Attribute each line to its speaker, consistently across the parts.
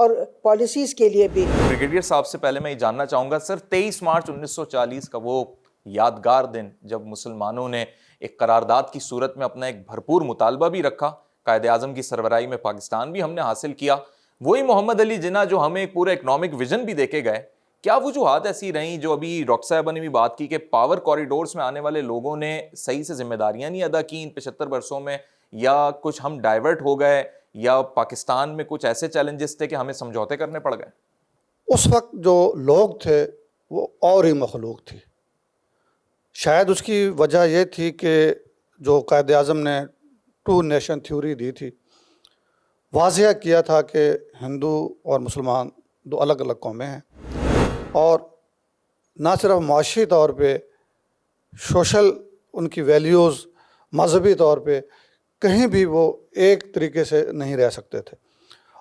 Speaker 1: اور پالیسیز کے لیے بھی.
Speaker 2: بریگیڈیئر صاحب سے پہلے میں یہ جاننا چاہوں گا سر، 23 مارچ 1940 کا وہ یادگار دن جب مسلمانوں نے ایک قرارداد کی صورت میں اپنا ایک بھرپور مطالبہ بھی رکھا، قائد اعظم کی سربراہی میں پاکستان بھی ہم نے حاصل کیا، وہی محمد علی جناح جو ہمیں ایک پورا اکنامک ویژن بھی دے کے گئے، کیا وجوہات ایسی رہیں جو ابھی ڈاکٹر صاحبہ نے بھی بات کی کہ پاور کوریڈورز میں آنے والے لوگوں نے صحیح سے ذمہ داریاں نہیں ادا کی ان 75 برسوں میں، یا کچھ ہم ڈائیورٹ ہو گئے، یا پاکستان میں کچھ ایسے چیلنجز تھے کہ ہمیں سمجھوتے کرنے پڑ گئے؟
Speaker 3: اس وقت جو لوگ تھے وہ اور ہی مخلوق تھی. شاید اس کی وجہ یہ تھی کہ جو قائد اعظم نے 2 نیشن تھیوری دی تھی، واضح کیا تھا کہ ہندو اور مسلمان 2 الگ الگ قومیں ہیں، اور نہ صرف معاشی طور پہ، سوشل ان کی ویلیوز، مذہبی طور پہ کہیں بھی وہ ایک طریقے سے نہیں رہ سکتے تھے.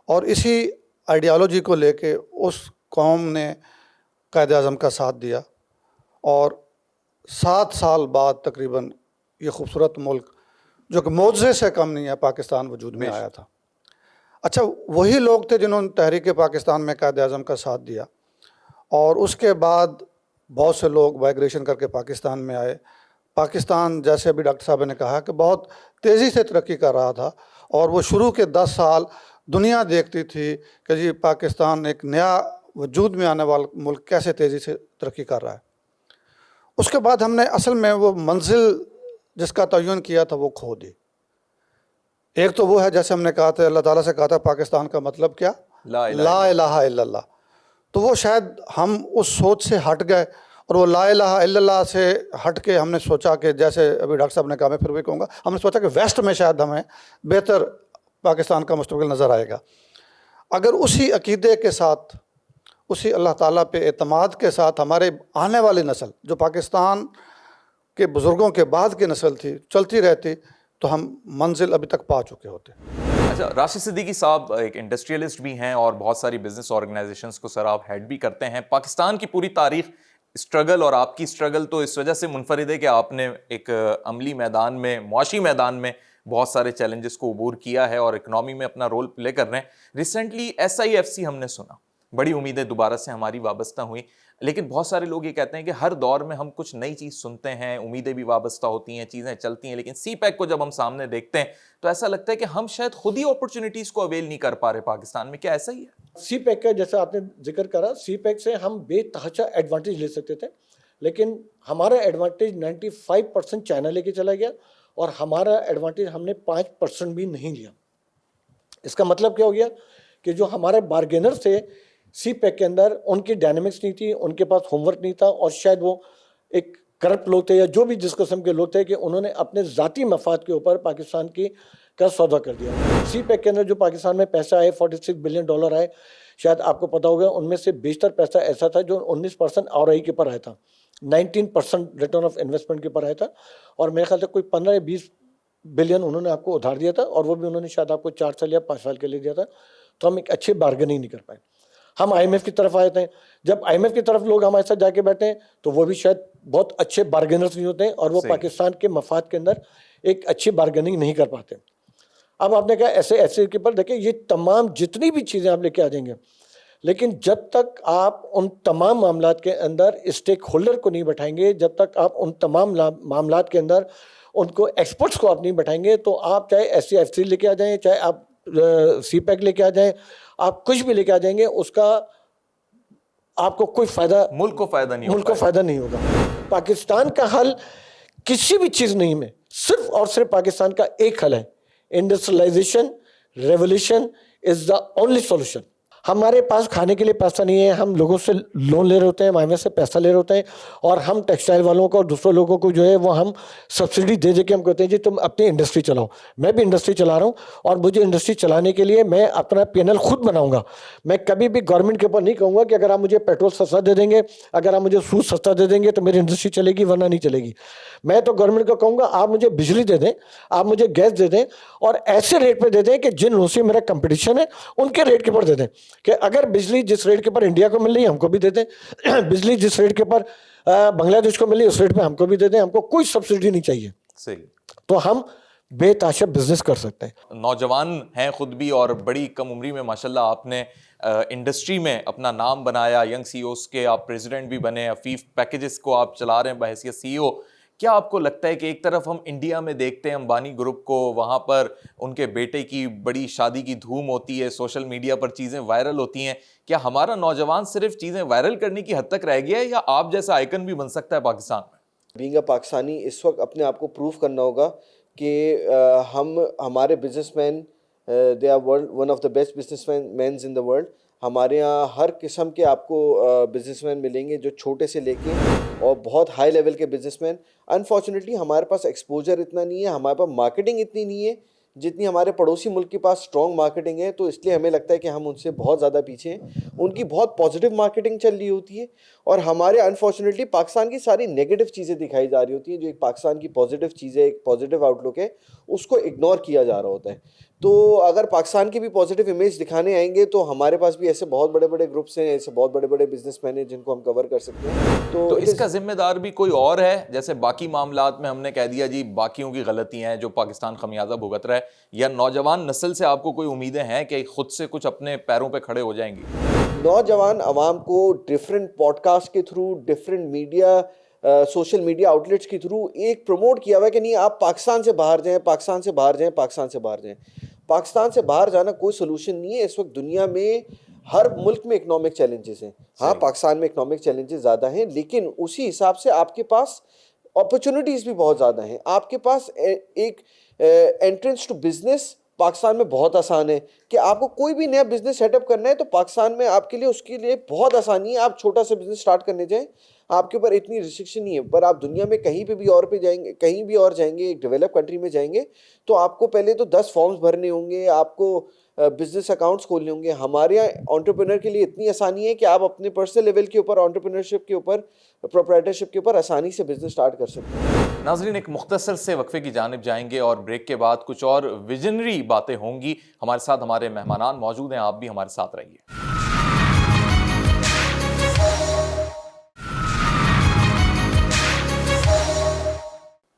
Speaker 3: اور اسی آئیڈیالوجی کو لے کے اس قوم نے قائد اعظم کا ساتھ دیا، اور 7 سال بعد تقریباً یہ خوبصورت ملک جو کہ معجزے سے کم نہیں ہے پاکستان وجود میں آیا تھا. اچھا، وہی لوگ تھے جنہوں نے تحریک پاکستان میں قائد اعظم کا ساتھ دیا، اور اس کے بعد بہت سے لوگ مائیگریشن کر کے پاکستان میں آئے. پاکستان جیسے ابھی ڈاکٹر صاحب نے کہا کہ بہت تیزی سے ترقی کر رہا تھا، اور وہ شروع کے 10 سال دنیا دیکھتی تھی کہ جی پاکستان ایک نیا وجود میں آنے والا ملک کیسے تیزی سے ترقی کر رہا ہے. اس کے بعد ہم نے اصل میں وہ منزل جس کا تعین کیا تھا وہ کھو دی. ایک تو وہ ہے جیسے ہم نے کہا تھا، اللہ تعالیٰ سے کہا تھا پاکستان کا مطلب کیا؟ لا الہ الا اللہ. تو وہ شاید ہم اس سوچ سے ہٹ گئے، اور وہ لا الہ الا اللہ سے ہٹ کے ہم نے سوچا کہ جیسے ابھی ڈاکٹر صاحب نے کہا، میں پھر بھی کہوں گا، ہم نے سوچا کہ ویسٹ میں شاید ہمیں بہتر پاکستان کا مستقبل نظر آئے گا. اگر اسی عقیدے کے ساتھ، اسی اللہ تعالیٰ پہ اعتماد کے ساتھ ہمارے آنے والی نسل جو پاکستان کے بزرگوں کے بعد کی نسل تھی چلتی رہتی، تو ہم منزل ابھی تک پا چکے ہوتے.
Speaker 2: اچھا، راشد صدیقی صاحب ایک انڈسٹریلسٹ بھی ہیں اور بہت ساری بزنس آرگنائزیشنز کو سر آپ ہیڈ بھی کرتے ہیں. پاکستان کی پوری تاریخ اسٹرگل، اور آپ کی اسٹرگل تو اس وجہ سے منفرد ہے کہ آپ نے ایک عملی میدان میں، معاشی میدان میں بہت سارے چیلنجز کو عبور کیا ہے اور اکنامی میں اپنا رول پلے کر رہے ہیں. ریسنٹلی SIFC ہم نے سنا، بڑی امیدیں دوبارہ سے ہماری وابستہ ہوئیں، لیکن بہت سارے لوگ یہ کہتے ہیں کہ ہر دور میں ہم کچھ نئی چیز سنتے ہیں، امیدیں بھی وابستہ ہوتی ہیں، چیزیں چلتی ہیں، لیکن CPEC کو جب ہم سامنے دیکھتے ہیں تو ایسا لگتا ہے کہ ہم شاید خود ہی اپرچونیٹیز کو اویل نہیں کر پا رہے پاکستان میں. کیا ایسا ہی ہے؟
Speaker 4: CPEC کا جیسے آپ نے ذکر کرا، CPEC سے ہم بے تحاشا ایڈوانٹیج لے سکتے تھے، لیکن ہمارا ایڈوانٹیج 95% چائنا لے کے چلا گیا، اور ہمارا ایڈوانٹیج ہم نے 5% بھی نہیں لیا. اس کا مطلب کیا ہو گیا کہ جو ہمارے بارگینر تھے CPEC کے اندر، ان کی ڈائنامکس نہیں تھی، ان کے پاس ہوم ورک نہیں تھا، اور شاید وہ ایک کرپٹ لوگ تھے یا جو بھی جس قسم کے لوگ تھے کہ انہوں نے اپنے ذاتی مفاد کے اوپر پاکستان کا سودا کر دیا. CPEC کے اندر جو پاکستان میں پیسہ آئے، $46 بلین آئے، شاید آپ کو پتا ہوگا ان میں سے بیشتر پیسہ ایسا تھا جو 19% ROI کے پر آیا تھا، 19% ریٹرن آف انویسٹمنٹ کے پر آیا تھا، اور میرے خیال سے کوئی 15 یا 20 بلین انہوں نے آپ کو ادھار دیا تھا، اور وہ بھی انہوں نے شاید آپ کو 4 سال یا 5 سال کے لیے دیا تھا. تو ہم ایک اچھے بارگننگ نہیں کر پائے. ہم IMF کی طرف آئے تھے، جب IMF کی طرف لوگ ہمارے ساتھ جا کے بیٹھے ہیں تو وہ بھی شاید بہت اچھے بارگینرز نہیں ہوتے ہیں، اور وہ پاکستان کے مفاد کے اندر ایک اچھی بارگننگ نہیں کر پاتے. اب آپ نے کہا ایسے کے پر دیکھیں، یہ تمام جتنی بھی چیزیں آپ لے کے آ جائیں گے، لیکن جب تک آپ ان تمام معاملات کے اندر اسٹیک ہولڈر کو نہیں بٹھائیں گے، جب تک آپ ان تمام معاملات کے اندر ان کو ایکسپرٹس کو آپ نہیں بٹھائیں گے، تو آپ چاہے SIFC لے کے آ جائیں، چاہے آپ CPEC لے کے آ جائیں، آپ کچھ بھی لے کے آ جائیں گے، اس کا آپ کو کوئی فائدہ،
Speaker 2: ملک کو فائدہ
Speaker 4: نہیں ہوگا. پاکستان کا حل کسی بھی چیز نہیں میں، صرف اور صرف پاکستان کا ایک حل ہے، industrialisation revolution is the only solution. ہمارے پاس کھانے کے لیے پیسہ نہیں ہے، ہم لوگوں سے لون لے رہے ہوتے ہیں، IMF سے پیسہ لے رہے ہوتے ہیں، اور ہم ٹیکسٹائل والوں کو اور دوسرے لوگوں کو جو ہے وہ ہم سبسڈی دے دے کے ہم کہتے ہیں جی تم اپنی انڈسٹری چلاؤ. میں بھی انڈسٹری چلا رہا ہوں، اور مجھے انڈسٹری چلانے کے لیے میں اپنا P&L خود بناؤں گا. میں کبھی بھی گورنمنٹ کے اوپر نہیں کہوں گا کہ اگر آپ مجھے پیٹرول سستا دے دیں گے، اگر آپ مجھے سود سستا دے دیں گے تو میری انڈسٹری چلے گی، ورنہ نہیں چلے گی. میں تو گورنمنٹ کو کہوں گا آپ مجھے بجلی دے دیں، آپ مجھے گیس دے دیں، اور ایسے ریٹ پہ دے دیں کہ جن لوگوں سے میرا کمپٹیشن ہے ان کے ریٹ کے اوپر دے دیں، کہ اگر بجلی جس ریٹ کے پر انڈیا کو مل رہی ہے ہم کو بھی دے دیں، بجلی جس ریٹ کے پر بنگلہ دیش کو مل رہی ہے اس ریٹ پہ ہم کو بھی دے دیں، ہم کو کوئی سبسڈی نہیں چاہیے.
Speaker 2: صحیح.
Speaker 4: تو ہم بے تحاشا بزنس کر سکتے ہیں.
Speaker 2: نوجوان ہیں خود بھی اور بڑی کم عمری میں ماشاءاللہ آپ نے انڈسٹری میں اپنا نام بنایا, ینگ سی اوز کے آپ پریزیڈنٹ بھی بنے, عفیف پیکیجز کو آپ چلا رہے ہیں بحیثیت سی ای او. کیا آپ کو لگتا ہے کہ ایک طرف ہم انڈیا میں دیکھتے ہیں امبانی گروپ کو, وہاں پر ان کے بیٹے کی بڑی شادی کی دھوم ہوتی ہے, سوشل میڈیا پر چیزیں وائرل ہوتی ہیں, کیا ہمارا نوجوان صرف چیزیں وائرل کرنے کی حد تک رہ گیا ہے یا آپ جیسا آئیکن بھی بن سکتا ہے پاکستان میں؟
Speaker 5: بینگ اے پاکستانی اس وقت اپنے آپ کو پروف کرنا ہوگا کہ ہمارے businessman they are one of the best businessmen in the world. ہمارے یہاں ہر قسم کے آپ کو بزنس مین ملیں گے, جو چھوٹے سے لے کے اور بہت ہائی لیول کے بزنس مین. انفارچونیٹلی ہمارے پاس ایکسپوجر اتنا نہیں ہے, ہمارے پاس مارکیٹنگ اتنی نہیں ہے جتنی ہمارے پڑوسی ملک کے پاس اسٹرانگ مارکیٹنگ ہے. تو اس لیے ہمیں لگتا ہے کہ ہم ان سے بہت زیادہ پیچھے ہیں. ان کی بہت پازیٹیو مارکیٹنگ چل رہی ہوتی ہے اور ہمارے انفارچونیٹلی پاکستان کی ساری نیگیٹو چیزیں دکھائی جا رہی ہوتی ہیں. جو ایک پاکستان کی پازیٹیو چیز ہے, ایک پازیٹیو آؤٹ لک ہے, اس کو اگنور کیا جا رہا ہوتا ہے. تو اگر پاکستان کی بھی پازیٹیو امیج دکھانے آئیں گے تو ہمارے پاس بھی ایسے بہت بڑے بڑے گروپس ہیں, ایسے بہت بڑے بڑے بزنس مین ہیں جن کو ہم کور کر سکتے ہیں.
Speaker 2: تو اس کا ذمہ دار بھی کوئی اور ہے؟ جیسے باقی معاملات میں ہم نے کہہ دیا جی باقیوں کی غلطیاں ہیں جو پاکستان خمیازہ بھگت رہا ہے, یا نوجوان نسل سے آپ کو کوئی امیدیں ہیں کہ خود سے کچھ اپنے پیروں پہ کھڑے ہو جائیں گی؟
Speaker 5: نوجوان عوام کو ڈفرینٹ پوڈ کاسٹ کے through, different media social media outlets کے تھرو ایک پروموٹ کیا ہوا ہے کہ نہیں آپ پاکستان سے باہر جائیں, پاکستان سے باہر جائیں, پاکستان سے باہر جائیں. پاکستان سے باہر جانا کوئی سولوشن نہیں ہے. اس وقت دنیا میں ہر ملک میں اکنامک چیلنجز ہیں. ہاں پاکستان میں اکنامک چیلنجز زیادہ ہیں, لیکن اسی حساب سے آپ کے پاس اپرچونیٹیز بھی بہت زیادہ ہیں. آپ کے پاس ایک انٹرنس ٹو بزنس پاکستان میں بہت آسان ہے کہ آپ کو کوئی بھی نیا بزنس سیٹ اپ کرنا ہے تو پاکستان میں آپ کے لیے اس کے لیے بہت آسانی ہے. آپ چھوٹا سا بزنس سٹارٹ کرنے جائیں, آپ کے اوپر اتنی ریسٹرکشن نہیں ہے. پر آپ دنیا میں کہیں پہ بھی اور پہ جائیں گے, کہیں بھی اور جائیں گے, ایک ڈیولپ کنٹری میں جائیں گے تو آپ کو پہلے تو 10 فارمز بھرنے ہوں گے, آپ کو بزنس اکاؤنٹس کھولنے ہوں گے. ہمارے یہاں انٹرپرینر کے لیے اتنی آسانی ہے کہ آپ اپنے پرسنل لیول کے اوپر, انٹرپرینرشپ کے اوپر, پروپرائٹرشپ کے اوپر آسانی سے بزنس سٹارٹ کر سکتے ہیں.
Speaker 2: ناظرین ایک مختصر سے وقفے کی جانب جائیں گے اور بریک کے بعد کچھ اور ویژنری باتیں ہوں گی. ہمارے ساتھ ہمارے مہمانان موجود ہیں, آپ بھی ہمارے ساتھ رہیے.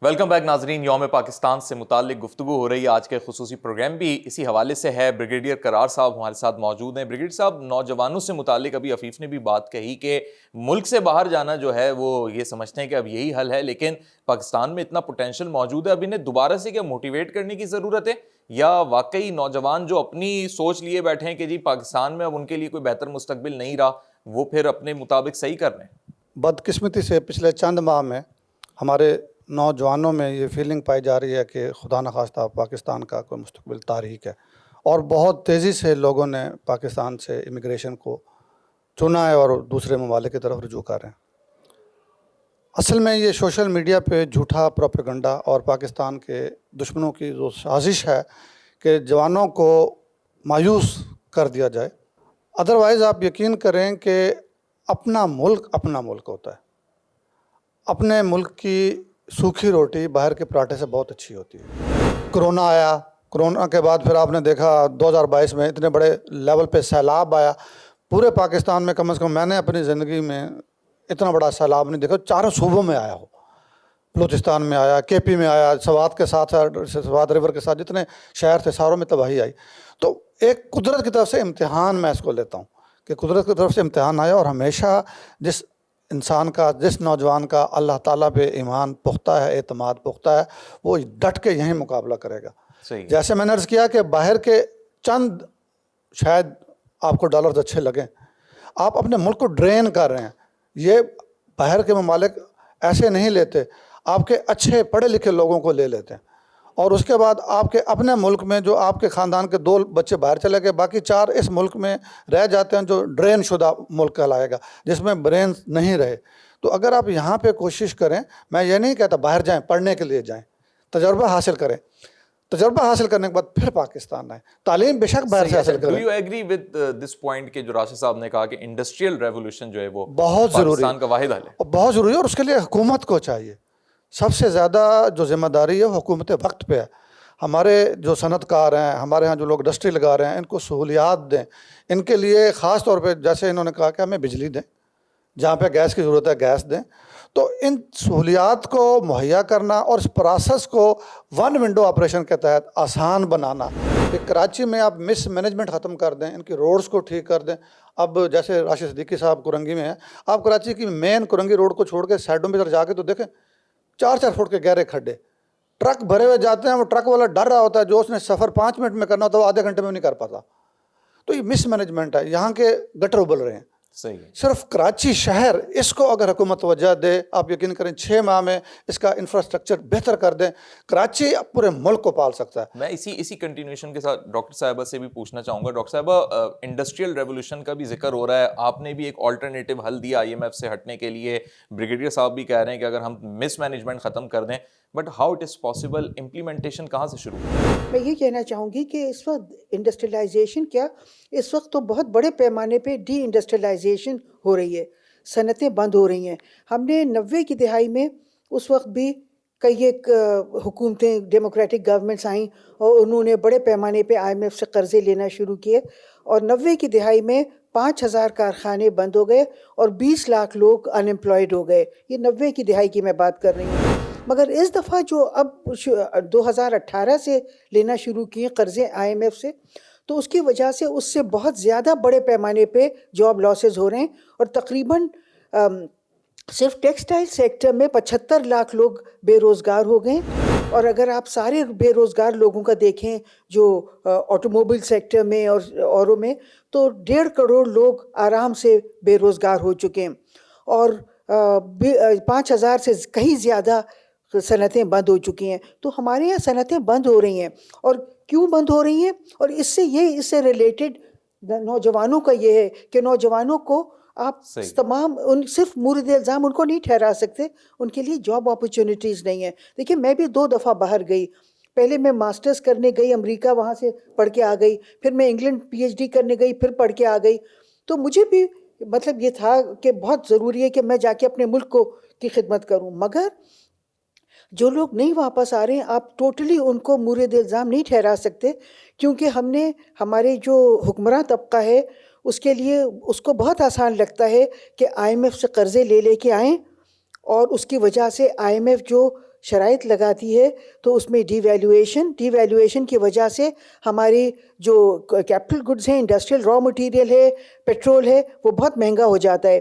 Speaker 2: ویلکم بیک ناظرین. یوم پاکستان سے متعلق گفتگو ہو رہی ہے. آج کے خصوصی پروگرام بھی اسی حوالے سے ہے. بریگیڈیئر کرار صاحب ہمارے ساتھ موجود ہیں. بریگیڈیئر صاحب, نوجوانوں سے متعلق ابھی عفیف نے بھی بات کہی کہ ملک سے باہر جانا جو ہے وہ یہ سمجھتے ہیں کہ اب یہی حل ہے, لیکن پاکستان میں اتنا پوٹینشیل موجود ہے, اب انہیں دوبارہ سے کیا موٹیویٹ کرنے کی ضرورت ہے, یا واقعی نوجوان جو اپنی سوچ لیے بیٹھے ہیں کہ جی پاکستان میں اب ان کے لیے کوئی بہتر مستقبل نہیں رہا, وہ پھر اپنے مطابق صحیح کر رہے ہیں؟
Speaker 3: بدقسمتی سے پچھلے چند ماہ میں ہمارے نوجوانوں میں یہ فیلنگ پائی جا رہی ہے کہ خدا نخواستہ پاکستان کا کوئی مستقبل تاریک ہے, اور بہت تیزی سے لوگوں نے پاکستان سے امیگریشن کو چنا ہے اور دوسرے ممالک کی طرف رجوع کر رہے ہیں. اصل میں یہ سوشل میڈیا پہ جھوٹا پروپیگنڈا اور پاکستان کے دشمنوں کی جو سازش ہے کہ جوانوں کو مایوس کر دیا جائے. ادروائز آپ یقین کریں کہ اپنا ملک ہوتا ہے. اپنے ملک کی سوکھی روٹی باہر کے پراٹھے سے بہت اچھی ہوتی ہے. کرونا آیا, کرونا کے بعد پھر آپ نے دیکھا 2022 میں اتنے بڑے لیول پہ سیلاب آیا پورے پاکستان میں. کم از کم میں نے اپنی زندگی میں اتنا بڑا سیلاب نہیں دیکھا. چاروں صوبوں میں آیا ہو, بلوچستان میں آیا, کے پی میں آیا, سوات کے ساتھ, سوات ریور کے ساتھ جتنے شہر تھے ساروں میں تباہی آئی. تو ایک قدرت کی طرف سے امتحان میں اس کو لیتا ہوں کہ قدرت کی طرف سے امتحان آیا, اور ہمیشہ جس انسان کا, جس نوجوان کا اللہ تعالیٰ پہ ایمان پختہ ہے, اعتماد پختہ ہے, وہ ڈٹ کے یہیں مقابلہ کرے گا. جیسے میں نے عرض کیا کہ باہر کے چند شاید آپ کو ڈالرز اچھے لگیں, آپ اپنے ملک کو ڈرین کر رہے ہیں. یہ باہر کے ممالک ایسے نہیں لیتے, آپ کے اچھے پڑھے لکھے لوگوں کو لے لیتے ہیں, اور اس کے بعد آپ کے اپنے ملک میں جو آپ کے خاندان کے 2 بچے باہر چلے گئے, باقی 4 اس ملک میں رہ جاتے ہیں, جو ڈرین شدہ ملک کہلائے گا, جس میں برین نہیں رہے. تو اگر آپ یہاں پہ کوشش کریں, میں یہ نہیں کہتا باہر جائیں, پڑھنے کے لیے جائیں, تجربہ حاصل کریں, تجربہ حاصل کرنے کے بعد پھر پاکستان آئیں, تعلیم بے شک باہر سے حاصل کریں.
Speaker 2: Do you agree with this point کہ جو راشد صاحب نے کہا کہ انڈسٹریل ریولوشن جو ہے وہ
Speaker 3: بہت ضروری
Speaker 2: پاکستان کا واحد حل ہے,
Speaker 3: بہت ضروری ہے, اور اس کے لیے حکومت کو چاہیے. سب سے زیادہ جو ذمہ داری ہے حکومت وقت پہ ہے. ہمارے جو صنعت کار ہیں, ہمارے ہاں جو لوگ انڈسٹری لگا رہے ہیں, ان کو سہولیات دیں. ان کے لیے خاص طور پہ جیسے انہوں نے کہا کہ ہمیں بجلی دیں, جہاں پہ گیس کی ضرورت ہے گیس دیں. تو ان سہولیات کو مہیا کرنا اور اس پروسیس کو ون ونڈو آپریشن کے تحت آسان بنانا کہ کراچی میں آپ مس مینجمنٹ ختم کر دیں, ان کی روڈز کو ٹھیک کر دیں. اب جیسے راشد صدیقی صاحب کرنگی میں ہیں, آپ کراچی کی مین کرنگی روڈ کو چھوڑ کے سائڈوں میں ادھر جا کے تو دیکھیں 4-4 فٹ کے گہرے کھڈے, ٹرک بھرے ہوئے جاتے ہیں, وہ ٹرک والا ڈر رہا ہوتا ہے, جو اس نے سفر 5 منٹ میں کرنا ہوتا ہے وہ آدھے گھنٹے میں نہیں کر پاتا. تو یہ مس مینجمنٹ ہے, یہاں کے گٹر ابل رہے ہیں.
Speaker 2: صحیح ہے.
Speaker 3: صرف کراچی شہر اس کو اگر حکومت توجہ دے, آپ یقین کریں 6 ماہ میں اس کا انفراسٹرکچر بہتر کر دیں, کراچی پورے ملک کو پال سکتا ہے.
Speaker 2: میں اسی کنٹینیوشن کے ساتھ ڈاکٹر صاحبہ سے بھی پوچھنا چاہوں گا. ڈاکٹر صاحبہ, انڈسٹریل ریولوشن کا بھی ذکر ہو رہا ہے, آپ نے بھی ایک آلٹرنیٹیو حل دیا IMF سے ہٹنے کے لیے. بریگیڈیئر صاحب بھی کہہ رہے ہیں کہ اگر ہم مس مینجمنٹ ختم کر دیں, but how it is possible, implementation کہاں سے شروع ہوگی؟
Speaker 1: میں یہ کہنا چاہوں گی کہ اس وقت انڈسٹریلائزیشن کیا, اس وقت تو بہت بڑے پیمانے پہ ڈی انڈسٹریلائزیشن ہو رہی ہے, صنعتیں بند ہو رہی ہیں. ہم نے 90 کی دہائی میں اس وقت بھی کئی ایک حکومتیں, ڈیموکریٹک گورنمنٹس آئیں اور انہوں نے بڑے پیمانے پہ IMF سے قرضے لینا شروع کیے, اور 90 کی دہائی میں 5000 کارخانے بند ہو گئے اور 20 لاکھ لوگ انمپلائڈ ہو گئے. یہ 90 کی دہائی کی میں بات کر رہی ہوں. مگر اس دفعہ جو اب 2018 سے لینا شروع کیے قرضے IMF سے, تو اس کی وجہ سے اس سے بہت زیادہ بڑے پیمانے پہ جاب لاسز ہو رہے ہیں, اور تقریباً صرف ٹیکسٹائل سیکٹر میں 75 لاکھ لوگ بے روزگار ہو گئے. اور اگر آپ سارے بے روزگار لوگوں کا دیکھیں جو آٹو موبائل سیکٹر میں اوروں میں, تو 1.5 کروڑ لوگ آرام سے بے روزگار ہو چکے ہیں, اور 5000 سے کہیں زیادہ صنعتیں بند ہو چکی ہیں. تو ہمارے یہاں صنعتیں بند ہو رہی ہیں, اور کیوں بند ہو رہی ہیں, اور اس سے ریلیٹڈ نوجوانوں کا یہ ہے کہ نوجوانوں کو آپ تمام صرف مورد الزام ان کو نہیں ٹھہرا سکتے, ان کے لیے جاب اپرچونیٹیز نہیں ہیں. دیکھیے میں بھی 2 دفعہ باہر گئی, پہلے میں ماسٹرز کرنے گئی امریکہ, وہاں سے پڑھ کے آ گئی, پھر میں انگلینڈ PhD کرنے گئی, پھر پڑھ کے آ گئی. تو مجھے بھی مطلب یہ تھا کہ بہت ضروری ہے کہ میں جا کے اپنے ملک کی خدمت کروں. مگر جو لوگ نہیں واپس آ رہے ہیں, آپ ٹوٹلی ان کو مورد الزام نہیں ٹھہرا سکتے, کیونکہ ہم نے ہمارے جو حکمراں طبقہ ہے اس کے لیے اس کو بہت آسان لگتا ہے کہ IMF سے قرضے لے کے آئیں, اور اس کی وجہ سے IMF جو شرائط لگاتی ہے تو اس میں ڈی ویلیویشن کی وجہ سے ہماری جو کیپٹل گڈز ہیں, انڈسٹریل را مٹیریل ہے, پیٹرول ہے, وہ بہت مہنگا ہو جاتا ہے.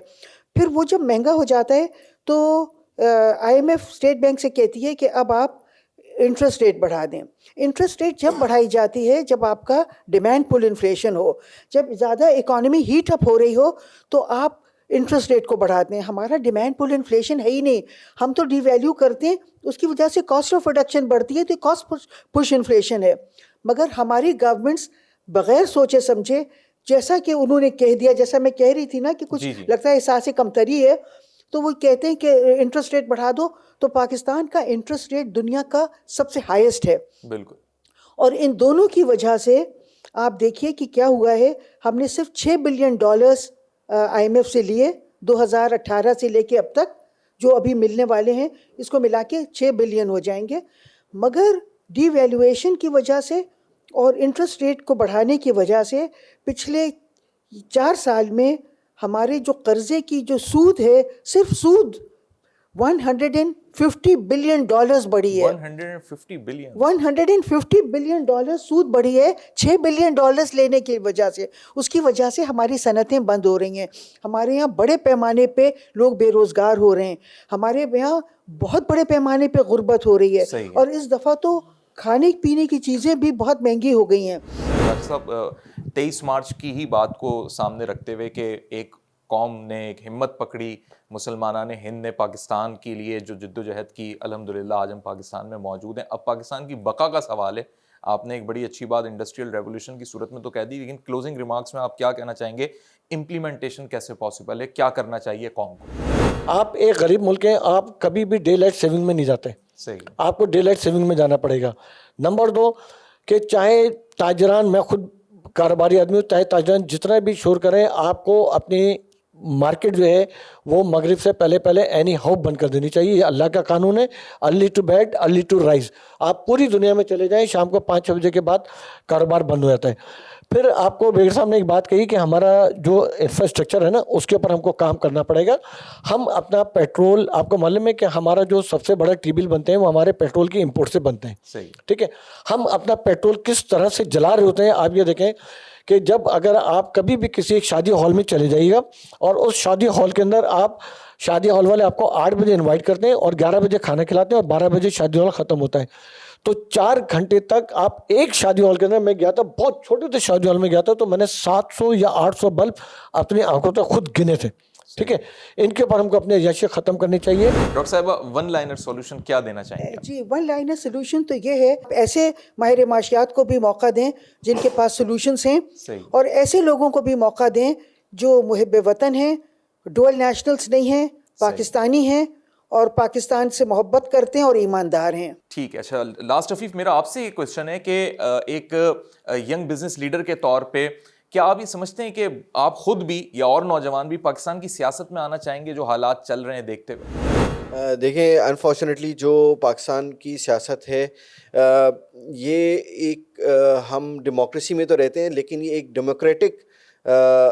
Speaker 1: پھر وہ جب مہنگا ہو جاتا ہے تو IMF اسٹیٹ بینک سے کہتی ہے کہ اب آپ انٹرسٹ ریٹ بڑھا دیں. انٹرسٹ ریٹ جب بڑھائی جاتی ہے جب آپ کا ڈیمانڈ پل انفلیشن ہو, جب زیادہ اکانومی ہیٹ اپ ہو رہی ہو, تو آپ انٹرسٹ ریٹ کو بڑھاتے ہیں. ہمارا ڈیمانڈ پل انفلیشن ہے ہی نہیں, ہم تو ڈی ویلیو کرتے ہیں, اس کی وجہ سے کاسٹ آف پروڈکشن بڑھتی ہے, تو کاسٹ پش انفلیشن ہے. مگر ہماری گورنمنٹس بغیر سوچے سمجھے, جیسا کہ انہوں نے کہہ دیا, جیسا میں کہہ رہی تھی نا کہ کچھ لگتا ہے احساس کمتری ہے, تو وہ کہتے ہیں کہ انٹرسٹ ریٹ بڑھا دو. تو پاکستان کا انٹرسٹ ریٹ دنیا کا سب سے ہائیسٹ ہے.
Speaker 2: بالکل.
Speaker 1: اور ان دونوں کی وجہ سے آپ دیکھیے کہ کیا ہوا ہے, ہم نے صرف $6 بلین IMF سے لیے 2018 سے لے کے اب تک, جو ابھی ملنے والے ہیں اس کو ملا کے 6 بلین ہو جائیں گے. مگر ڈی ویلیویشن کی وجہ سے اور انٹرسٹ ریٹ کو بڑھانے کی وجہ سے پچھلے 4 سال میں ہمارے جو قرضے کی جو سود ہے, صرف سود $150 بلین بڑھی ہے. 150 بلین سود بڑھی ہے 6 بلین لینے کی وجہ سے. اس کی وجہ سے ہماری صنعتیں بند ہو رہی ہیں, ہمارے یہاں بڑے پیمانے پہ لوگ بے روزگار ہو رہے ہیں, ہمارے یہاں بہت بڑے پیمانے پہ غربت ہو رہی ہے, اور اس دفعہ تو کھانے پینے کی چیزیں بھی بہت مہنگی ہو گئی ہیں.
Speaker 2: ڈاکٹر صاحب, 23 مارچ کی ہی بات کو سامنے رکھتے ہوئے کہ ایک قوم نے ایک ہمت پکڑی, مسلمانان ہند نے پاکستان کے لیے جو جد و جہد کی, الحمدللہ آج ہم پاکستان میں موجود ہیں. اب پاکستان کی بقا کا سوال ہے. آپ نے ایک بڑی اچھی بات انڈسٹریل ریولوشن کی صورت میں تو کہہ دی, لیکن کلوزنگ ریمارکس میں آپ کیا کہنا چاہیں گے, امپلیمنٹیشن کیسے پاسبل ہے, کیا کرنا چاہیے قوم کو؟
Speaker 4: آپ ایک غریب ملک ہیں, آپ کبھی بھی ڈے لائٹ سیونگ میں نہیں جاتے.
Speaker 2: صحیح.
Speaker 4: آپ کو ڈے لائٹ سیونگ میں جانا پڑے گا. نمبر 2 کہ چاہے تاجران, میں خود کاروباری آدمی ہوں, چاہے تاجران جتنا بھی شور کریں, آپ کو اپنی مارکیٹ جو ہے وہ مغرب سے پہلے اینی ہاؤ بند کر دینی چاہیے. یہ اللہ کا قانون ہے, early to bed early to rise. آپ پوری دنیا میں چلے جائیں, شام کو 5-6 بجے کے بعد کاروبار بند ہو جاتا ہے. پھر آپ کو بیگر صاحب نے ایک بات کہی کہ ہمارا جو انفراسٹرکچر ہے نا اس کے اوپر ہم کو کام کرنا پڑے گا. ہم اپنا پیٹرول, آپ کو معلوم ہے کہ ہمارا جو سب سے بڑا ٹی بل بنتے ہیں وہ ہمارے پیٹرول کی امپورٹ سے بنتے ہیں.
Speaker 2: صحیح.
Speaker 4: ٹھیک ہے, ہم اپنا پیٹرول کس طرح سے جلا رہے ہوتے ہیں. آپ یہ دیکھیں کہ جب اگر آپ کبھی بھی کسی ایک شادی ہال میں چلے جائیے گا اور اس شادی ہال کے اندر آپ شادی ہال والے آپ کو 8 بجے انوائٹ کرتے ہیں اور 11 بجے کھانا کھلاتے ہیں اور 12 بجے شادی ہال ختم ہوتا ہے, تو 4 گھنٹے تک آپ ایک شادی ہال کے اندر, میں گیا تھا بہت چھوٹے سے شادی ہال میں گیا تھا تو میں نے 700 یا 800 بلب اپنی آنکھوں سے خود گنے تھے. ٹھیک ہے, ان کے اوپر ہم کو اپنے عیاشی ختم کرنی چاہیے.
Speaker 2: ڈاکٹر صاحبہ ون لائنر سولوشن کیا دینا چاہیں گے؟
Speaker 1: جی, ون لائنر سلوشن تو یہ ہے, ایسے ماہر معاشیات کو بھی موقع دیں جن کے پاس سلوشنس ہیں,
Speaker 2: صحیح.
Speaker 1: اور ایسے لوگوں کو بھی موقع دیں جو محب وطن ہیں, ڈوئل نیشنلز نہیں ہیں, پاکستانی ہیں اور پاکستان سے محبت کرتے ہیں اور ایماندار ہیں.
Speaker 2: ٹھیک ہے. اچھا, لاسٹ حفیظ میرا آپ سے یہ کوشچن ہے کہ ایک ینگ بزنس لیڈر کے طور پہ کیا آپ یہ سمجھتے ہیں کہ آپ خود بھی یا اور نوجوان بھی پاکستان کی سیاست میں آنا چاہیں گے جو حالات چل رہے ہیں دیکھتے ہوئے؟
Speaker 5: دیکھیں, انفارچونیٹلی جو پاکستان کی سیاست ہے یہ ایک, ہم ڈیموکریسی میں تو رہتے ہیں لیکن یہ ایک ڈیموکریٹک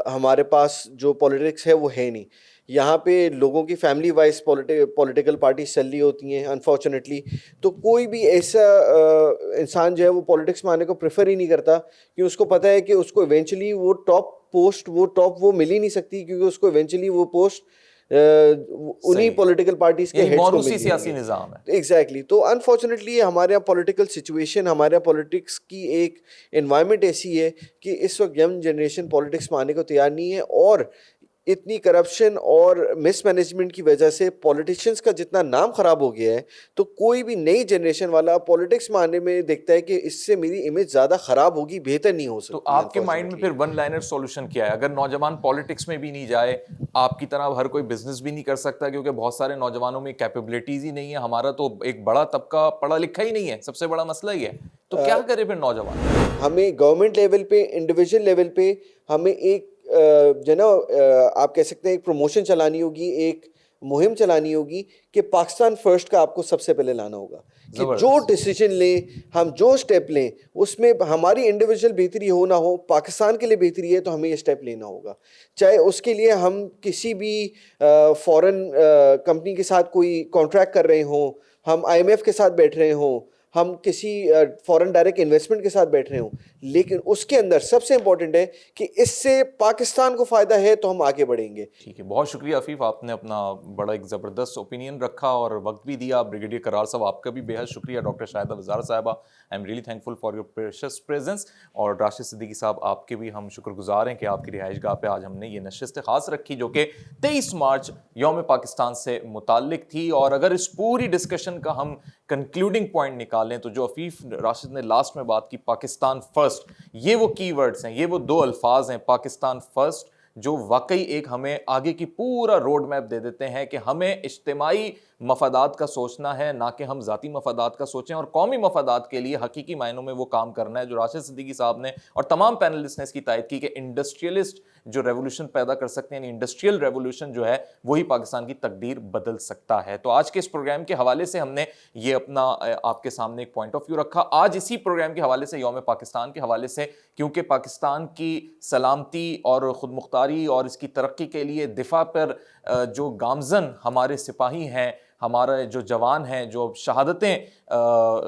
Speaker 5: ہمارے پاس جو پولیٹکس ہے وہ ہے نہیں. یہاں پہ لوگوں کی فیملی وائز پولیٹیکل پارٹیز چل رہی ہوتی ہیں انفارچونیٹلی, تو کوئی بھی ایسا انسان جو ہے وہ پولیٹکس میں آنے کو پریفر ہی نہیں کرتا کہ اس کو پتہ ہے کہ اس کو ایونچولی وہ ٹاپ پوسٹ وہ مل ہی نہیں سکتی, کیونکہ اس کو ایونچولی وہ پوسٹ انہی پولیٹیکل پارٹیز کے ہیڈز کو ملتی
Speaker 2: سیاسی نظام ہے.
Speaker 5: ایگزیکٹلی. تو انفارچونیٹلی ہمارے یہاں پولیٹیکل سچویشن, ہمارے یہاں پولیٹکس کی ایک انوائرمنٹ ایسی ہے کہ اس وقت ینگ جنریشن پولیٹکس میں آنے کو تیار نہیں ہے, اور اتنی کرپشن اور مس مینجمنٹ کی وجہ سے پولیٹیشینس کا جتنا نام خراب ہو گیا ہے, تو کوئی بھی نئی جنریشن والا پولیٹکس میں آنے میں دیکھتا ہے کہ اس سے میری امیج زیادہ خراب ہوگی, بہتر نہیں ہو سکتی.
Speaker 2: تو آپ کے مائنڈ میں پھر ون لائنر سولوشن کیا ہے؟ اگر نوجوان پالیٹکس میں بھی نہیں جائے, آپ کی طرح ہر کوئی بزنس بھی نہیں کر سکتا کیونکہ بہت سارے نوجوانوں میں کیپیبلٹیز ہی نہیں ہے, ہمارا تو ایک بڑا طبقہ پڑھا لکھا ہی نہیں ہے, سب سے بڑا مسئلہ یہ ہے, تو کیا کرے پھر نوجوان؟
Speaker 5: ہمیں گورنمنٹ لیول پہ, انڈیویجول لیول پہ ہمیں ایک جو نا آپ کہہ سکتے ہیں ایک پروموشن چلانی ہوگی, ایک مہم چلانی ہوگی کہ پاکستان فرسٹ کا آپ کو سب سے پہلے لانا ہوگا, کہ جو ڈیسیجن لیں, ہم جو اسٹیپ لیں اس میں ہماری انڈیویجول بہتری ہو نہ ہو, پاکستان کے لیے بہتری ہے تو ہمیں یہ اسٹیپ لینا ہوگا. چاہے اس کے لیے ہم کسی بھی فورن کمپنی کے ساتھ کوئی کانٹریکٹ کر رہے ہوں, ہم IMF کے ساتھ بیٹھ رہے ہوں, ہم کسی فورن ڈائریکٹ انویسٹمنٹ کے ساتھ بیٹھ رہے ہوں, لیکن اس کے اندر سب سے امپورٹنٹ ہے کہ اس سے پاکستان کو فائدہ ہے تو ہم آگے بڑھیں گے.
Speaker 2: ٹھیک ہے, بہت شکریہ عفیف, آپ نے اپنا بڑا ایک زبردست اوپینین رکھا اور وقت بھی دیا. بریگیڈیئر کرار صاحب آپ کا بھی بے حد شکریہ. ڈاکٹر شاہدہ وزارہ صاحبہ, I am really thankful for your precious presence. اور راشد صدیقی صاحب, آپ کے بھی ہم شکر گزار ہیں کہ آپ کی رہائش گاہ پہ آج ہم نے یہ نشست خاص رکھی جو کہ 23 مارچ یوم پاکستان سے متعلق تھی. اور اگر اس پوری ڈسکشن کا ہم کنکلوڈنگ پوائنٹ نکالیں تو جو عفیف راشد نے لاسٹ میں بات کی, پاکستان فرسٹ, یہ وہ کی ورڈز ہیں, یہ وہ 2 الفاظ ہیں, پاکستان فرسٹ, جو واقعی ایک ہمیں آگے کی پورا روڈ میپ دے دیتے ہیں کہ ہمیں اجتماعی مفادات کا سوچنا ہے, نہ کہ ہم ذاتی مفادات کا سوچیں, اور قومی مفادات کے لیے حقیقی معنوں میں وہ کام کرنا ہے جو راشد صدیقی صاحب نے اور تمام پینلسٹ نے اس کی تائید کی کہ انڈسٹریلسٹ جو ریولوشن پیدا کر سکتے ہیں, یعنی انڈسٹریل ریولوشن جو ہے وہی پاکستان کی تقدیر بدل سکتا ہے. تو آج کے اس پروگرام کے حوالے سے ہم نے یہ اپنا آپ کے سامنے ایک پوائنٹ آف ویو رکھا. آج اسی پروگرام کے حوالے سے, یوم پاکستان کے حوالے سے, کیونکہ پاکستان کی سلامتی اور خود مختاری اور اس کی ترقی کے لیے دفاع پر جو گامزن ہمارے سپاہی ہیں, ہمارے جو جوان ہیں, جو شہادتیں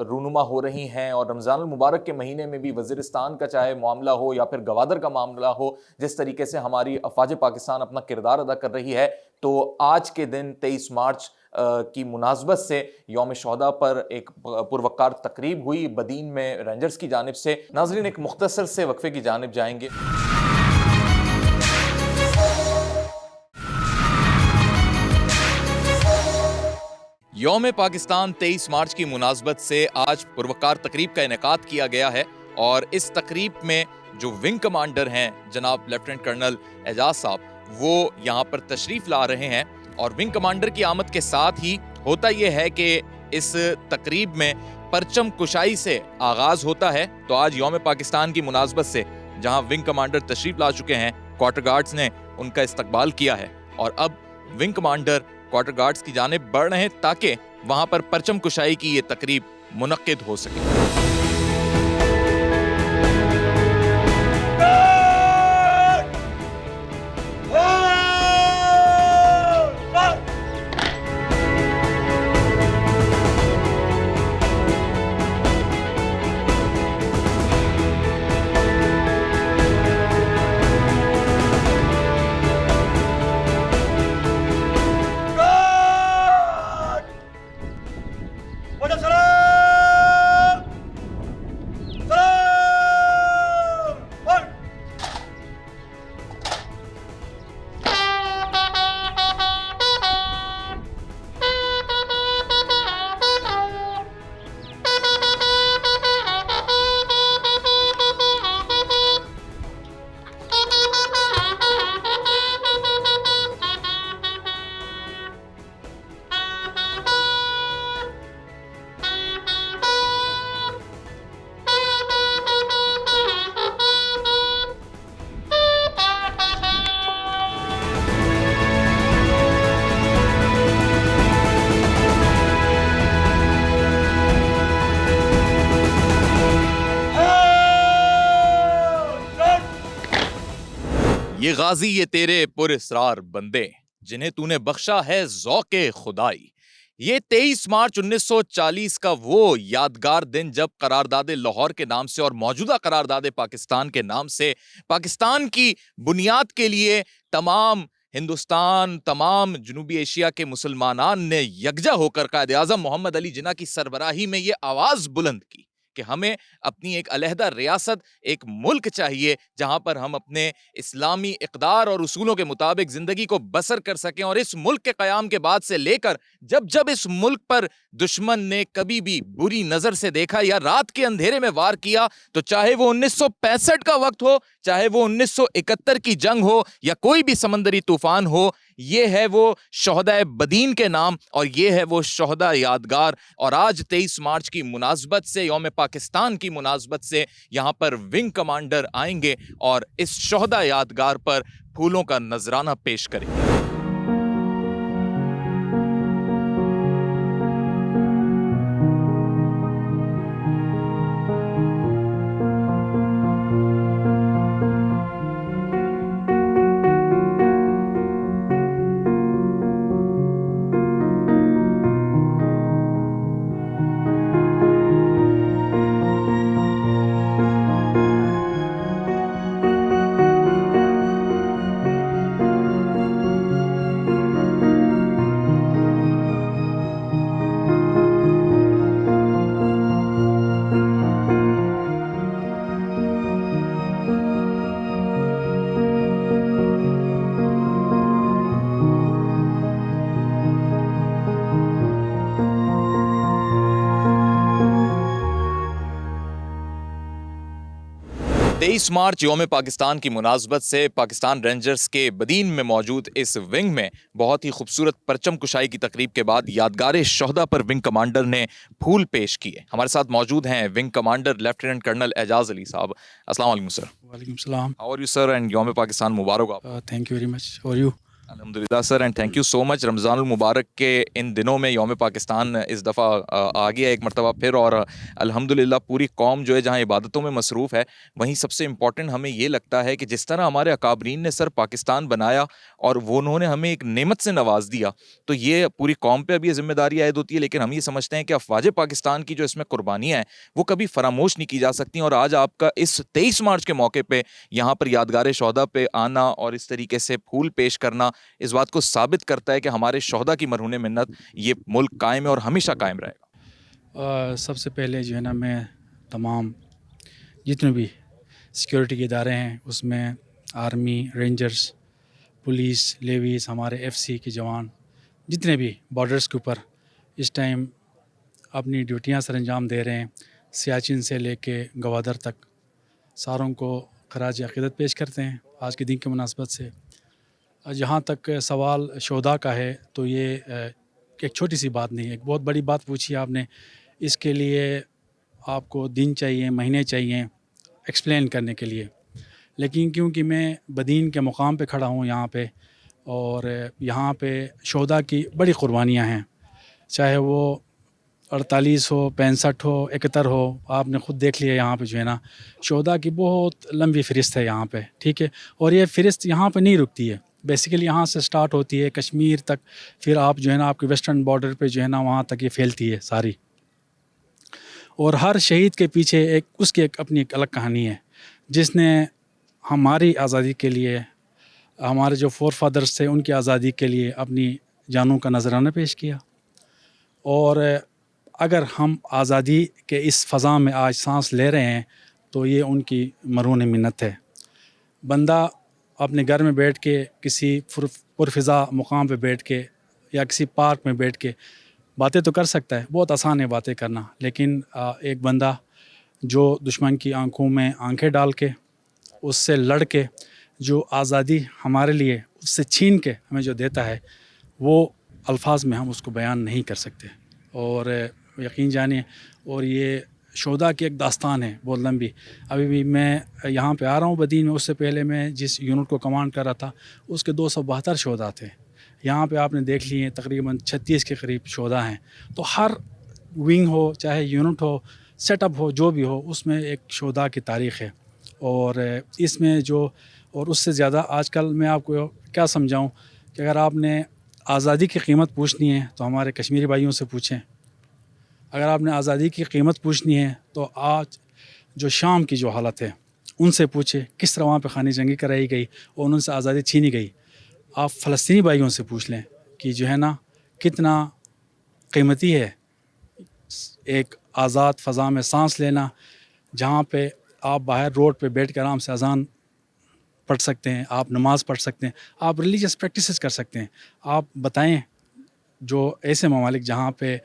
Speaker 2: رونما ہو رہی ہیں, اور رمضان المبارک کے مہینے میں بھی وزیرستان کا چاہے معاملہ ہو یا پھر گوادر کا معاملہ ہو, جس طریقے سے ہماری افواج پاکستان اپنا کردار ادا کر رہی ہے, تو آج کے دن 23 مارچ کی مناسبت سے یوم شہداء پر ایک پروقار تقریب ہوئی بدین میں رینجرز کی جانب سے. ناظرین, ایک مختصر سے وقفے کی جانب جائیں گے. یوم پاکستان 23 مارچ کی مناسبت سے آج پروقار تقریب کا انعقاد کیا گیا ہے, اور اس تقریب میں جو ونگ کمانڈر ہیں جناب لیفٹیننٹ کرنل اعجاز صاحب, وہ یہاں پر تشریف لا رہے ہیں. اور ونگ کمانڈر کی آمد کے ساتھ ہی ہوتا یہ ہے کہ اس تقریب میں پرچم کشائی سے آغاز ہوتا ہے. تو آج یوم پاکستان کی مناسبت سے جہاں ونگ کمانڈر تشریف لا چکے ہیں, کوارٹر گارڈز نے ان کا استقبال کیا ہے, اور اب ونگ کمانڈر کوارٹر گارڈز کی جانب بڑھ رہے ہیں تاکہ وہاں پر پرچم کشائی کی یہ تقریب منعقد ہو سکے. یہ غازی یہ تیرے پر اسرار بندے جنہیں تو نے بخشا ہے ذوق خدائی. یہ 23 مارچ 1940 کا وہ یادگار دن جب قرارداد لاہور کے نام سے اور موجودہ قرارداد پاکستان کے نام سے پاکستان کی بنیاد کے لیے تمام ہندوستان، تمام جنوبی ایشیا کے مسلمانان نے یکجا ہو کر قائد اعظم محمد علی جناح کی سربراہی میں یہ آواز بلند کی کہ ہمیں اپنی ایک علیحدہ ریاست، ایک ملک چاہیے جہاں پر ہم اپنے اسلامی اقدار اور اصولوں کے مطابق زندگی کو بسر کر سکیں. اور اس ملک کے قیام کے بعد سے لے کر جب اس ملک پر دشمن نے کبھی بھی بری نظر سے دیکھا یا رات کے اندھیرے میں وار کیا، تو چاہے وہ 1965 کا وقت ہو، چاہے وہ 1971 کی جنگ ہو یا کوئی بھی سمندری طوفان ہو، یہ ہے وہ شہدائے بدین کے نام اور یہ ہے وہ شہداء یادگار. اور آج 23 مارچ کی مناسبت سے، یوم پاکستان کی مناسبت سے، یہاں پر ونگ کمانڈر آئیں گے اور اس شہداء یادگار پر پھولوں کا نذرانہ پیش کریں گے. تیئیس مارچ یوم پاکستان کی مناسبت سے پاکستان رینجرز کے بدین میں موجود اس ونگ میں بہت ہی خوبصورت پرچم کشائی کی تقریب کے بعد یادگار شہداء پر ونگ کمانڈر نے پھول پیش کیے. ہمارے ساتھ موجود ہیں wing commander lieutenant colonel Ijaz Ali sahab. السلام علیکم سر.
Speaker 6: وعلیکم السلام.
Speaker 2: How are you sir and یوم پاکستان مبارک آپ.
Speaker 6: Thank you very much. اور یو؟
Speaker 2: الحمدللہ sir and thank you so much. Ramzan المبارک کے ان دنوں میں یوم پاکستان اس دفعہ آ گیا ایک مرتبہ پھر، اور الحمدللہ پوری قوم جو ہے جہاں عبادتوں میں مصروف ہے، وہیں سب سے امپورٹنٹ ہمیں یہ لگتا ہے کہ جس طرح ہمارے اکابرین نے سر پاکستان بنایا اور وہ انہوں نے ہمیں ایک نعمت سے نواز دیا، تو یہ پوری قوم پہ ابھی یہ ذمہ داری عائد ہوتی ہے. لیکن ہم یہ سمجھتے ہیں کہ افواج پاکستان کی جو اس میں قربانیاں ہیں وہ کبھی فراموش نہیں کی جا سکتی. اور آج آپ کا اس 23 مارچ کے موقع پہ یہاں پر یادگار شہداء پہ آنا اور اس طریقے سے پھول پیش کرنا اس بات کو ثابت کرتا ہے کہ ہمارے شہداء کی مرہون منت یہ ملک قائم ہے اور ہمیشہ قائم رہے گا.
Speaker 6: سب سے پہلے جو ہے نا، میں تمام جتنے بھی سیکیورٹی کے ادارے ہیں اس میں آرمی، رینجرز، پولیس، لیویز، ہمارے ایف سی کے جوان جتنے بھی بارڈرز کے اوپر اس ٹائم اپنی ڈیوٹیاں سر انجام دے رہے ہیں، سیاچن سے لے کے گوادر تک، ساروں کو خراج عقیدت پیش کرتے ہیں آج کے دن کی مناسبت سے. جہاں تک سوال شہداء کا ہے تو یہ ایک چھوٹی سی بات نہیں ہے، ایک بہت بڑی بات پوچھی آپ نے. اس کے لیے آپ کو دن چاہیے، مہینے چاہیے ایکسپلین کرنے کے لیے. لیکن کیونکہ میں بدین کے مقام پہ کھڑا ہوں یہاں پہ، اور یہاں پہ شہداء کی بڑی قربانیاں ہیں، چاہے وہ 48 ہو، 65 ہو، 71 ہو. آپ نے خود دیکھ لیا یہاں پہ جو ہے نا شہداء کی بہت لمبی فہرست ہے یہاں پہ، ٹھیک ہے. اور یہ فہرست یہاں پہ نہیں رکتی ہے، بیسیکلی یہاں سے سٹارٹ ہوتی ہے کشمیر تک، پھر آپ جو ہے نا آپ کے ویسٹرن بارڈر پہ جو ہے نا وہاں تک یہ پھیلتی ہے ساری. اور ہر شہید کے پیچھے اس کی اپنی ایک الگ کہانی ہے، جس نے ہماری آزادی کے لیے، ہمارے جو فور فادرز تھے ان کی آزادی کے لیے اپنی جانوں کا نذرانہ پیش کیا. اور اگر ہم آزادی کے اس فضا میں آج سانس لے رہے ہیں تو یہ ان کی مرہون منت ہے. بندہ اپنے گھر میں بیٹھ کے کسی پرفضا مقام پہ بیٹھ کے یا کسی پارک میں بیٹھ کے باتیں تو کر سکتا ہے، بہت آسان ہے باتیں کرنا. لیکن ایک بندہ جو دشمن کی آنکھوں میں آنکھیں ڈال کے، اس سے لڑ کے، جو آزادی ہمارے لیے اس سے چھین کے ہمیں جو دیتا ہے، وہ الفاظ میں ہم اس کو بیان نہیں کر سکتے. اور یقین جانیے، اور یہ شہداء کی ایک داستان ہے بہت لمبی. ابھی بھی میں یہاں پہ آ رہا ہوں بدین میں، اس سے پہلے میں جس یونٹ کو کمانڈ کر رہا تھا اس کے 272 شہداء تھے. یہاں پہ آپ نے دیکھ لیے تقریباً 36 کے قریب شہداء ہیں. تو ہر ونگ ہو، چاہے یونٹ ہو، سیٹ اپ ہو، جو بھی ہو، اس میں ایک شہداء کی تاریخ ہے. اور اس میں جو اور اس سے زیادہ آج کل میں آپ کو کیا سمجھاؤں کہ اگر آپ نے آزادی کی قیمت پوچھنی ہے تو ہمارے کشمیری بھائیوں سے پوچھیں. اگر آپ نے آزادی کی قیمت پوچھنی ہے تو آج جو شام کی جو حالت ہے ان سے پوچھیں کس طرح وہاں پہ خانہ جنگی کرائی گئی اور ان سے آزادی چھینی گئی. آپ فلسطینی بھائیوں سے پوچھ لیں کہ جو ہے نا کتنا قیمتی ہے ایک آزاد فضا میں سانس لینا, جہاں پہ آپ باہر روڈ پہ بیٹھ کر آرام سے اذان پڑھ سکتے ہیں, آپ نماز پڑھ سکتے ہیں, آپ ریلیجیس پریکٹسز کر سکتے ہیں. آپ بتائیں جو ایسے ممالک جہاں پہ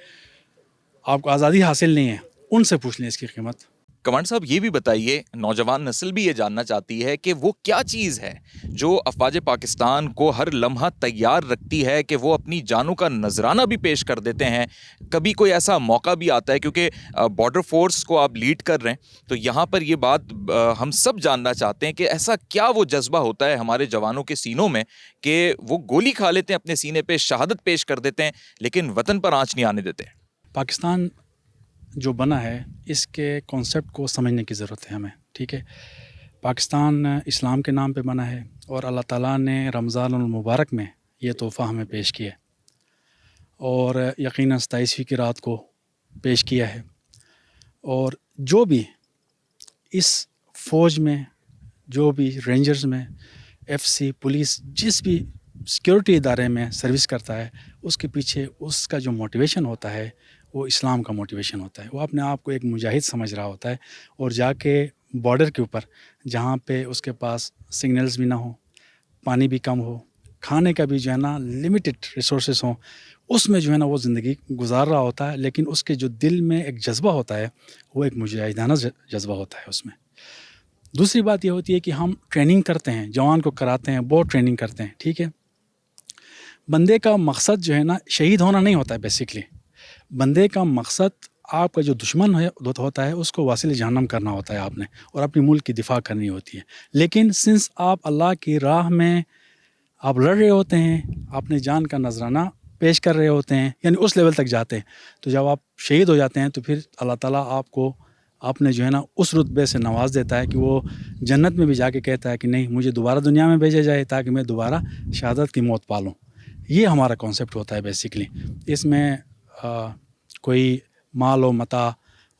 Speaker 6: آپ کو آزادی حاصل نہیں ہے ان سے پوچھ لیں اس کی قیمت.
Speaker 2: کمانڈر صاحب یہ بھی بتائیے, نوجوان نسل بھی یہ جاننا چاہتی ہے کہ وہ کیا چیز ہے جو افواج پاکستان کو ہر لمحہ تیار رکھتی ہے کہ وہ اپنی جانوں کا نذرانہ بھی پیش کر دیتے ہیں. کبھی کوئی ایسا موقع بھی آتا ہے, کیونکہ بارڈر فورس کو آپ لیڈ کر رہے ہیں, تو یہاں پر یہ بات ہم سب جاننا چاہتے ہیں کہ ایسا کیا وہ جذبہ ہوتا ہے ہمارے جوانوں کے سینوں میں کہ وہ گولی کھا لیتے ہیں, اپنے سینے پہ شہادت پیش کر دیتے ہیں, لیکن وطن پر آنچ نہیں آنے دیتے.
Speaker 6: پاکستان جو بنا ہے اس کے کانسیپٹ کو سمجھنے کی ضرورت ہے ہمیں. ٹھیک ہے, پاکستان اسلام کے نام پہ بنا ہے اور اللہ تعالیٰ نے رمضان المبارک میں یہ تحفہ ہمیں پیش کیا ہے اور یقیناً 27ویں کی رات کو پیش کیا ہے. اور جو بھی اس فوج میں, جو بھی رینجرز میں, FC پولیس, جس بھی سیکورٹی ادارے میں سروس کرتا ہے, اس کے پیچھے اس کا جو موٹیویشن ہوتا ہے وہ اسلام کا موٹیویشن ہوتا ہے. وہ اپنے آپ کو ایک مجاہد سمجھ رہا ہوتا ہے اور جا کے بارڈر کے اوپر جہاں پہ اس کے پاس سگنلز بھی نہ ہوں, پانی بھی کم ہو, کھانے کا بھی جو ہے نا لمیٹڈ ریسورسز ہوں, اس میں جو ہے نا وہ زندگی گزار رہا ہوتا ہے. لیکن اس کے جو دل میں ایک جذبہ ہوتا ہے وہ ایک مجاہدانہ جذبہ ہوتا ہے اس میں. دوسری بات یہ ہوتی ہے کہ ہم ٹریننگ کرتے ہیں, جوان کو کراتے ہیں, بہت ٹریننگ کرتے ہیں. ٹھیک ہے, بندے کا مقصد جو ہے نا شہید ہونا نہیں ہوتا ہے. بیسکلی بندے کا مقصد آپ کا جو دشمن ہوتا ہے اس کو واصل جہنم کرنا ہوتا ہے آپ نے, اور اپنی ملک کی دفاع کرنی ہوتی ہے. لیکن سنس آپ اللہ کی راہ میں آپ لڑ رہے ہوتے ہیں, اپنے جان کا نذرانہ پیش کر رہے ہوتے ہیں, یعنی اس لیول تک جاتے ہیں, تو جب آپ شہید ہو جاتے ہیں تو پھر اللہ تعالیٰ آپ کو اپنے جو ہے نا اس رتبے سے نواز دیتا ہے کہ وہ جنت میں بھی جا کے کہتا ہے کہ نہیں, مجھے دوبارہ دنیا میں بھیجا جائے تاکہ میں دوبارہ شہادت کی موت پالوں. یہ ہمارا کانسیپٹ ہوتا ہے بیسکلی. اس میں کوئی مال و متاع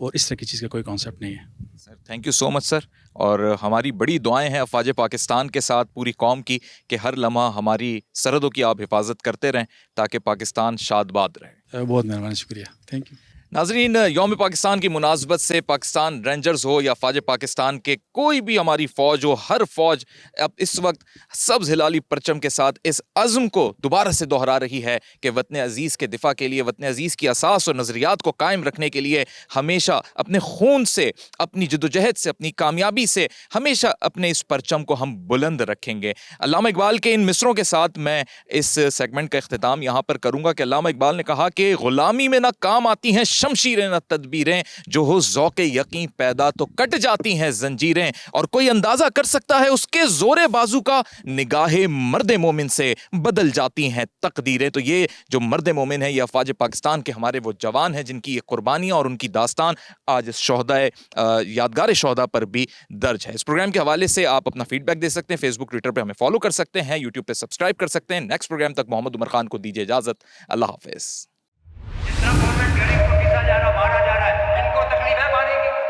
Speaker 6: اور اس طرح کی چیز کا کوئی کانسیپٹ نہیں ہے.
Speaker 2: سر تھینک یو سو مچ سر, اور ہماری بڑی دعائیں ہیں افواج پاکستان کے ساتھ پوری قوم کی کہ ہر لمحہ ہماری سرحدوں کی آپ حفاظت کرتے رہیں تاکہ پاکستان شاد باد رہے.
Speaker 6: بہت مہربانی, شکریہ, تھینک یو.
Speaker 2: ناظرین, یوم پاکستان کی مناسبت سے پاکستان رینجرز ہو یا افواج پاکستان کے کوئی بھی ہماری فوج ہو, ہر فوج اب اس وقت سبز ہلالی پرچم کے ساتھ اس عزم کو دوبارہ سے دہرا رہی ہے کہ وطن عزیز کے دفاع کے لیے, وطن عزیز کی اساس اور نظریات کو قائم رکھنے کے لیے ہمیشہ اپنے خون سے, اپنی جدوجہد سے, اپنی کامیابی سے ہمیشہ اپنے اس پرچم کو ہم بلند رکھیں گے. علامہ اقبال کے ان مصروں کے ساتھ میں اس سیگمنٹ کا اختتام یہاں پر کروں گا کہ علامہ اقبال نے کہا کہ غلامی میں نہ کام آتی ہیں شمشیریں نہ تدبیریں, جو ہو ذوق یقین پیدا تو کٹ جاتی ہیں زنجیریں, اور کوئی اندازہ کر سکتا ہے اس کے زور بازو کا, نگاہ مرد مومن سے بدل جاتی ہیں تقدیریں. تو یہ جو مرد مومن ہے, یہ افواج پاکستان کے ہمارے وہ جوان ہیں جن کی یہ قربانیاں اور ان کی داستان آج شہداء یادگار شہداء پر بھی درج ہے. اس پروگرام کے حوالے سے آپ اپنا فیڈ بیک دے سکتے ہیں, فیس بک ٹویٹر پہ ہمیں فالو کر سکتے ہیں, یوٹیوب پہ سبسکرائب کر سکتے ہیں. نیکسٹ پروگرام تک محمد عمر خان کو دیجیے اجازت. اللہ حافظ.
Speaker 7: جتنا گورنمنٹ گھروں کو پیسا جا رہا, مارا جا رہا ہے, ان کو تکلیف ہے مارے گی.